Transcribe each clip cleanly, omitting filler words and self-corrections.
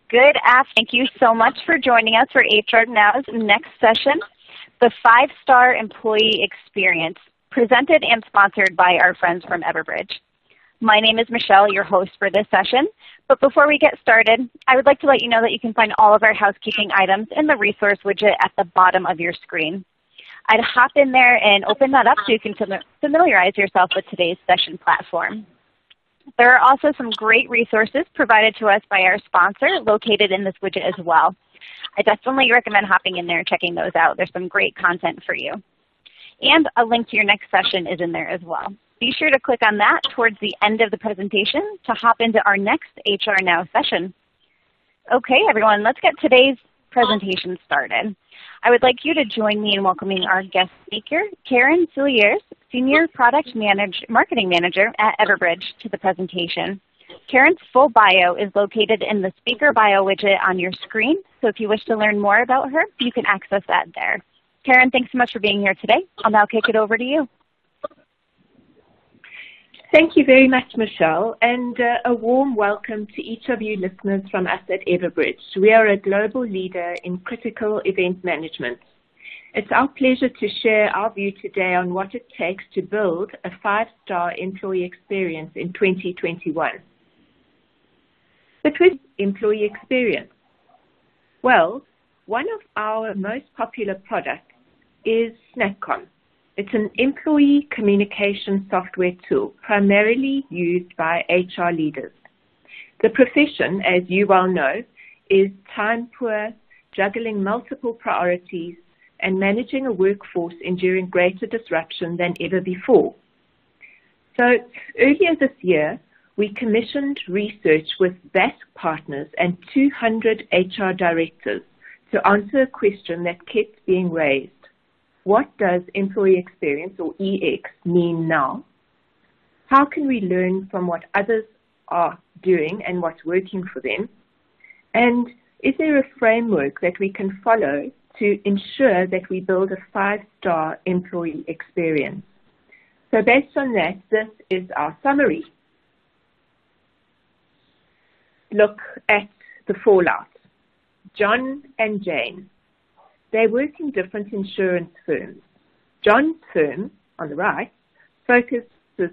Good afternoon. Thank you so much for joining us for HR Now's next session, the 5-Star Employee Experience, presented and sponsored by our friends from Everbridge. My name is Michelle, your host for this session. But before we get started, I would like to let you know that you can find all of our housekeeping items in the resource widget at the bottom of your screen. I'd hop in there and open that up so you can familiarize yourself with today's session platform. There are also some great resources provided to us by our sponsor located in this widget as well. I definitely recommend hopping in there and checking those out. There's some great content for you. And a link to your next session is in there as well. Be sure to click on that towards the end of the presentation to hop into our next HR Now session. Okay, everyone, let's get today's presentation started. I would like you to join me in welcoming our guest speaker, Karen Silliers, Senior Product Marketing Manager at Everbridge, to the presentation. Karen's full bio is located in the speaker bio widget on your screen, so if you wish to learn more about her, you can access that there. Karen, thanks so much for being here today. I'll now kick it over to you. Thank you very much, Michelle, and a warm welcome to each of you listeners from us at Everbridge. We are a global leader in critical event management. It's our pleasure to share our view today on what it takes to build a 5-star employee experience in 2021. The twist employee experience. Well, one of our most popular products is SnapCon. It's an employee communication software tool primarily used by HR leaders. The profession, as you well know, is time poor, juggling multiple priorities, and managing a workforce enduring greater disruption than ever before. So earlier this year, we commissioned research with Basque partners and 200 HR directors to answer a question that kept being raised. What does employee experience, or EX, mean now? How can we learn from what others are doing and what's working for them? And is there a framework that we can follow to ensure that we build a 5-star employee experience? So based on that, this is our summary. Look at the fallout. John and Jane. They work in different insurance firms. John's firm, on the right, focuses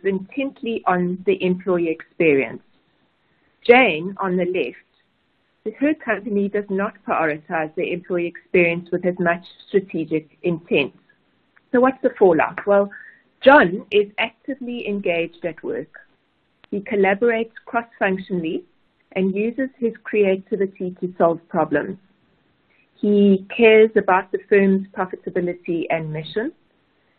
intently on the employee experience. Jane, on the left, her company does not prioritize the employee experience with as much strategic intent. So what's the fallout? Well, John is actively engaged at work. He collaborates cross-functionally and uses his creativity to solve problems. He cares about the firm's profitability and mission.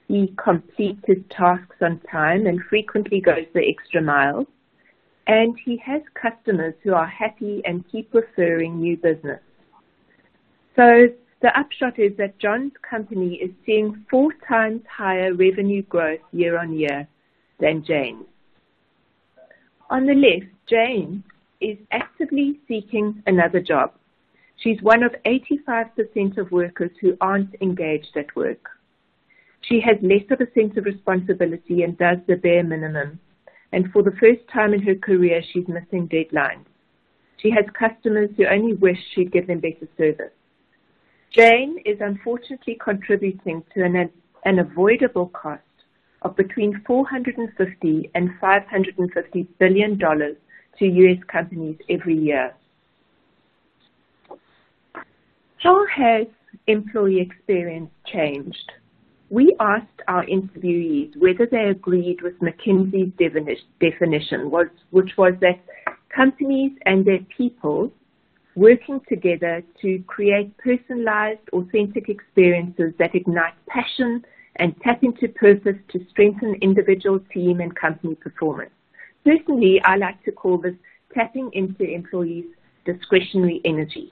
He completes his tasks on time and frequently goes the extra mile. And he has customers who are happy and keep referring new business. So the upshot is that John's company is seeing 4 times higher revenue growth year on year than Jane's. On the left, Jane is actively seeking another job. She's one of 85% of workers who aren't engaged at work. She has less of a sense of responsibility and does the bare minimum. And for the first time in her career, she's missing deadlines. She has customers who only wish she'd give them better service. Jane is unfortunately contributing to an avoidable cost of between $450 and $550 billion to U.S. companies every year. How has employee experience changed? We asked our interviewees whether they agreed with McKinsey's definition, which was that companies and their people working together to create personalized, authentic experiences that ignite passion and tap into purpose to strengthen individual, team, and company performance. Personally, I like to call this tapping into employees' discretionary energy,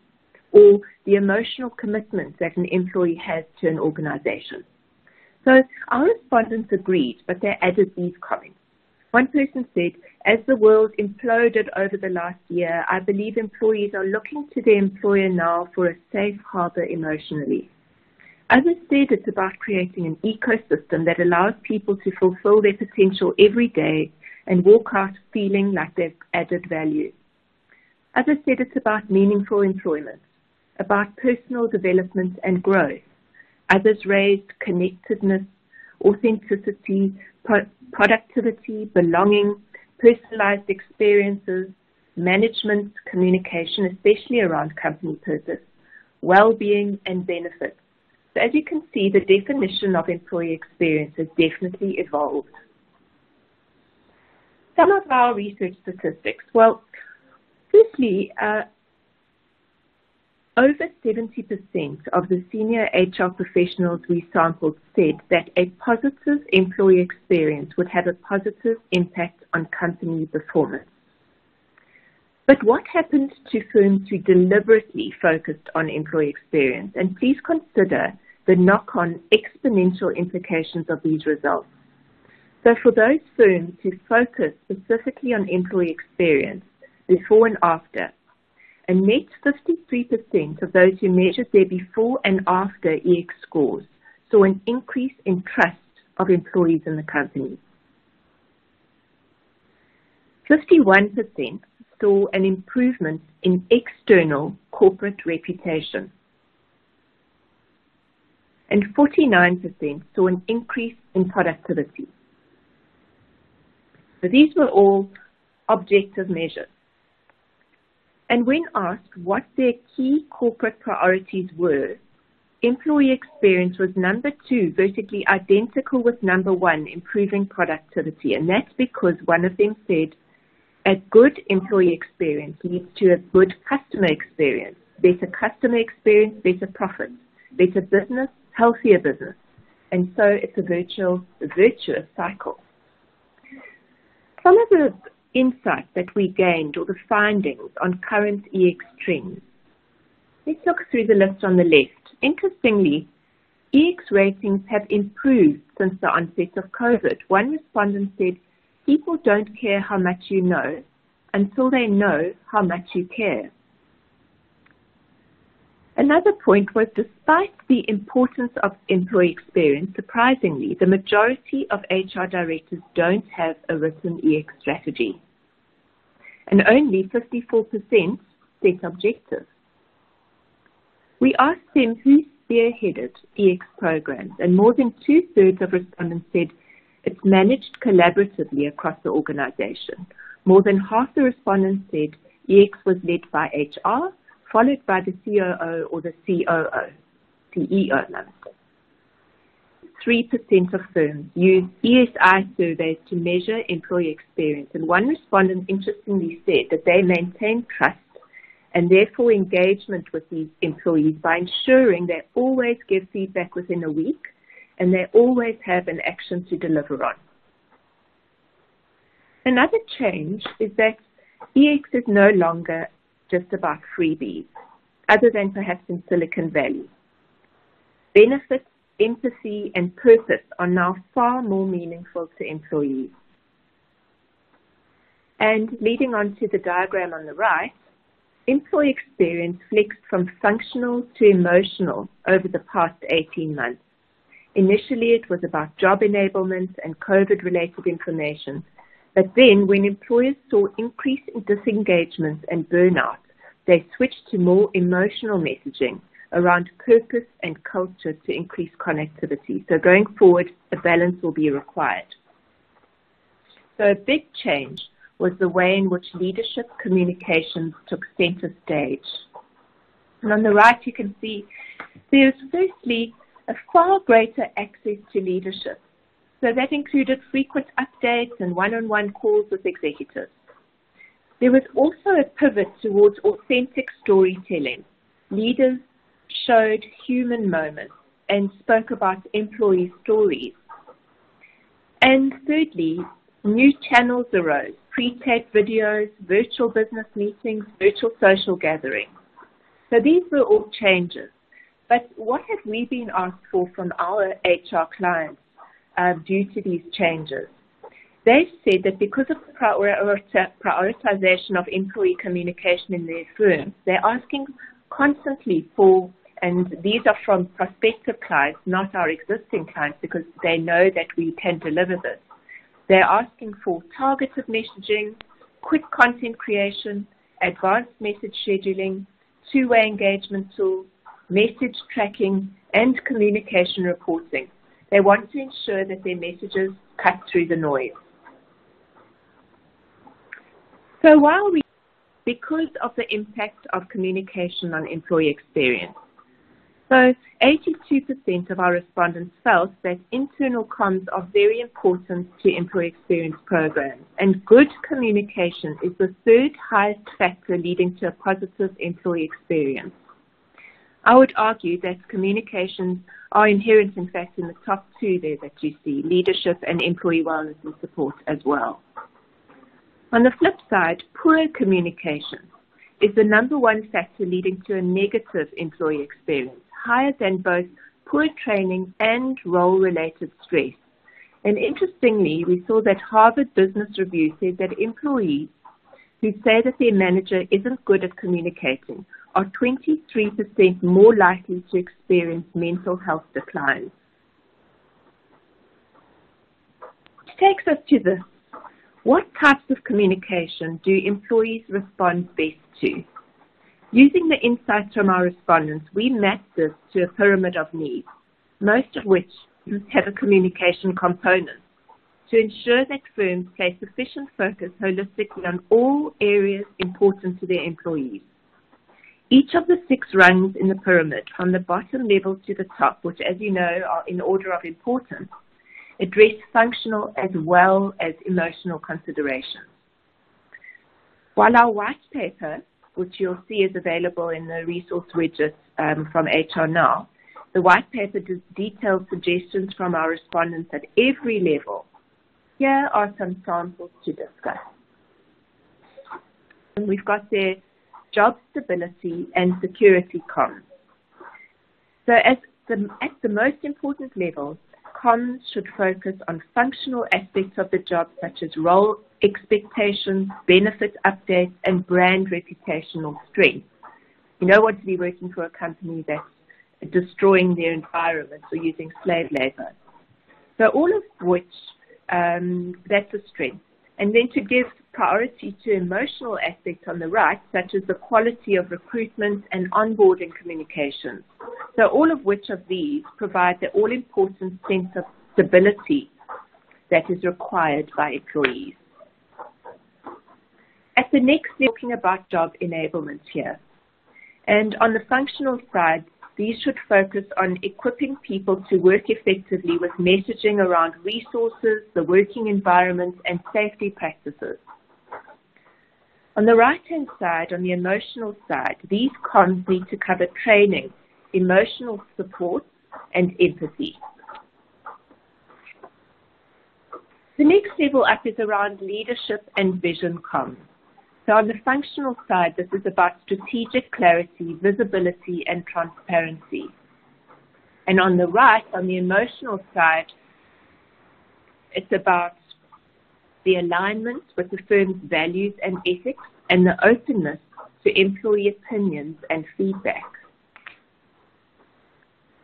or the emotional commitment that an employee has to an organization. So our respondents agreed, but they added these comments. One person said, as the world imploded over the last year, I believe employees are looking to their employer now for a safe harbor emotionally. Others said it's about creating an ecosystem that allows people to fulfill their potential every day and walk out feeling like they've added value. As I said, it's about meaningful employment, about personal development and growth. Others raised connectedness, authenticity, productivity, belonging, personalized experiences, management, communication, especially around company purpose, well-being, and benefits. So as you can see, the definition of employee experience has definitely evolved. Some of our research statistics. Well, firstly, over 70% of the senior HR professionals we sampled said that a positive employee experience would have a positive impact on company performance. But what happened to firms who deliberately focused on employee experience? And please consider the knock-on exponential implications of these results. So for those firms who focus specifically on employee experience before and after, a net 53% of those who measured their before and after EX scores saw an increase in trust of employees in the company. 51% saw an improvement in external corporate reputation. And 49% saw an increase in productivity. So these were all objective measures. And when asked what their key corporate priorities were, employee experience was number 2, vertically identical with number 1, improving productivity. And that's because one of them said, a good employee experience leads to a good customer experience. Better customer experience, better profit. Better business, healthier business. And so it's a virtuous cycle. Some of the insights that we gained, or the findings on current EX trends. Let's look through the list on the left. Interestingly, EX ratings have improved since the onset of COVID. One respondent said, people don't care how much you know until they know how much you care. Another point was, despite the importance of employee experience, surprisingly, the majority of HR directors don't have a written EX strategy. And only 54% set objectives. We asked them who spearheaded EX programs, and more than 2/3 of respondents said it's managed collaboratively across the organization. More than half the respondents said EX was led by HR, followed by the COO or the COO, CEO. 3% of firms use ESI surveys to measure employee experience, and one respondent interestingly said that they maintain trust and therefore engagement with these employees by ensuring they always give feedback within a week and they always have an action to deliver on. Another change is that EX is no longer just about freebies, other than perhaps in Silicon Valley. Benefits, empathy, and purpose are now far more meaningful to employees. And leading on to the diagram on the right, employee experience flexed from functional to emotional over the past 18 months. Initially, it was about job enablement and COVID-related information. But then, when employers saw increase in disengagement and burnout, they switched to more emotional messaging around purpose and culture to increase connectivity. So going forward, a balance will be required. So a big change was the way in which leadership communications took center stage. And on the right, you can see there's firstly a far greater access to leadership. So that included frequent updates and one-on-one calls with executives. There was also a pivot towards authentic storytelling. Leaders showed human moments and spoke about employee stories. And thirdly, new channels arose, pre-taped videos, virtual business meetings, virtual social gatherings. So these were all changes. But what have we been asked for from our HR clients due to these changes? They've said that because of the prioritization of employee communication in their firms, they're asking constantly for, and these are from prospective clients, not our existing clients, because they know that we can deliver this. They're asking for targeted messaging, quick content creation, advanced message scheduling, two-way engagement tools, message tracking, and communication reporting. They want to ensure that their messages cut through the noise. So because of the impact of communication on employee experience, so 82% of our respondents felt that internal comms are very important to employee experience programs, and good communication is the third highest factor leading to a positive employee experience. I would argue that communications are inherent, in fact, in the top two there that you see, leadership and employee wellness and support as well. On the flip side, poor communication is the number one factor leading to a negative employee experience, higher than both poor training and role-related stress. And interestingly, we saw that Harvard Business Review says that employees who say that their manager isn't good at communicating are 23% more likely to experience mental health declines. Which takes us to this. What types of communication do employees respond best to? Using the insights from our respondents, we mapped this to a pyramid of needs, most of which have a communication component, to ensure that firms place sufficient focus holistically on all areas important to their employees. Each of the 6 rungs in the pyramid, from the bottom level to the top, which as you know are in order of importance, address functional as well as emotional considerations. While our white paper, which you'll see is available in the resource widget from HR Now, the white paper details suggestions from our respondents at every level. Here are some samples to discuss. And we've got their job stability and security comms. So at the most important level, comms should focus on functional aspects of the job, such as role expectations, benefit updates, and brand reputational strength. You don't want to be working for a company that's destroying their environment or using slave labor. So all of which, that's a strength. And then to give priority to emotional aspects on the right, such as the quality of recruitment and onboarding communications. So all of which of these provide the all-important sense of stability that is required by employees. At the next, talking about job enablement here. And on the functional side, these should focus on equipping people to work effectively with messaging around resources, the working environment, and safety practices. On the right-hand side, on the emotional side, these comms need to cover training, emotional support, and empathy. The next level up is around leadership and vision comms. So on the functional side, this is about strategic clarity, visibility, and transparency. And on the right, on the emotional side, it's about the alignment with the firm's values and ethics and the openness to employee opinions and feedback.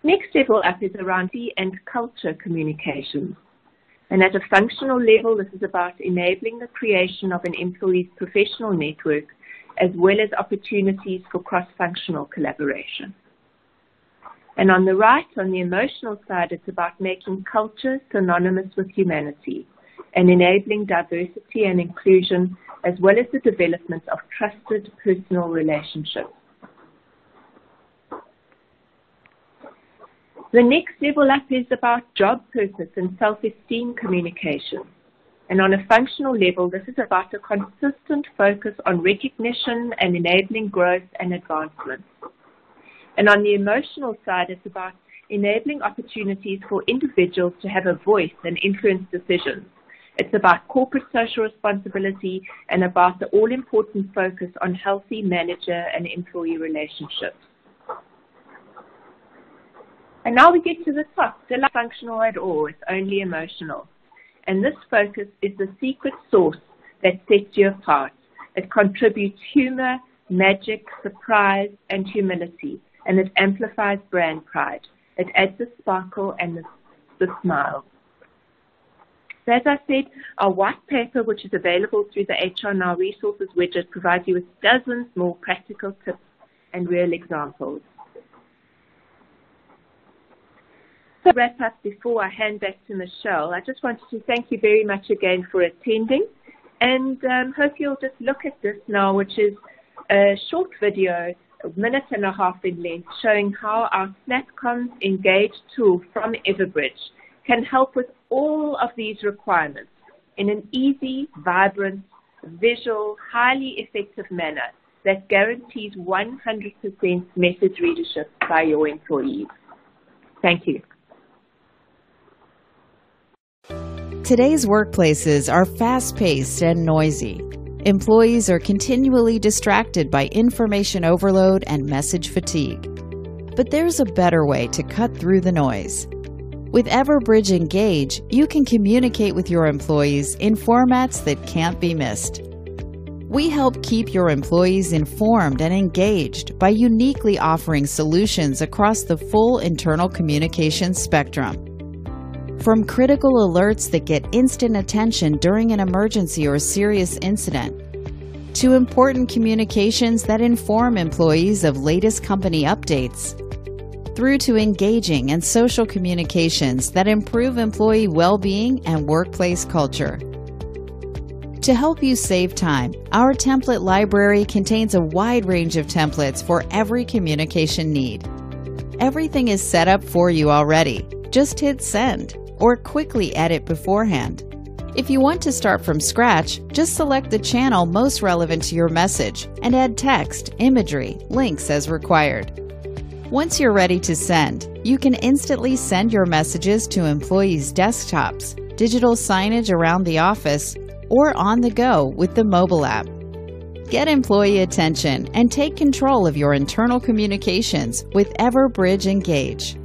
Next level up is around the and culture communications. And at a functional level, this is about enabling the creation of an employee's professional network, as well as opportunities for cross-functional collaboration. And on the right, on the emotional side, it's about making culture synonymous with humanity and enabling diversity and inclusion, as well as the development of trusted personal relationships. The next level up is about job purpose and self-esteem communication. And on a functional level, this is about a consistent focus on recognition and enabling growth and advancement. And on the emotional side, it's about enabling opportunities for individuals to have a voice and influence decisions. It's about corporate social responsibility and about the all-important focus on healthy manager and employee relationships. And now we get to the top, still not functional at all, it's only emotional. And this focus is the secret sauce that sets you apart. It contributes humor, magic, surprise, and humility, and it amplifies brand pride. It adds the sparkle and the smile. So as I said, our white paper, which is available through the HR Now Resources widget, provides you with dozens more practical tips and real examples. To wrap up, before I hand back to Michelle, I just wanted to thank you very much again for attending, and hope you'll just look at this now, which is a short video, a minute and a half in length, showing how our SnapComms Engage tool from Everbridge can help with all of these requirements in an easy, vibrant, visual, highly effective manner that guarantees 100% message readership by your employees. Thank you. Today's workplaces are fast-paced and noisy. Employees are continually distracted by information overload and message fatigue. But there's a better way to cut through the noise. With Everbridge Engage, you can communicate with your employees in formats that can't be missed. We help keep your employees informed and engaged by uniquely offering solutions across the full internal communication spectrum. From critical alerts that get instant attention during an emergency or serious incident, to important communications that inform employees of latest company updates, through to engaging and social communications that improve employee well-being and workplace culture. To help you save time, our template library contains a wide range of templates for every communication need. Everything is set up for you already. Just hit send or quickly edit beforehand. If you want to start from scratch, just select the channel most relevant to your message and add text, imagery, links as required. Once you're ready to send, you can instantly send your messages to employees' desktops, digital signage around the office, or on the go with the mobile app. Get employee attention and take control of your internal communications with Everbridge Engage.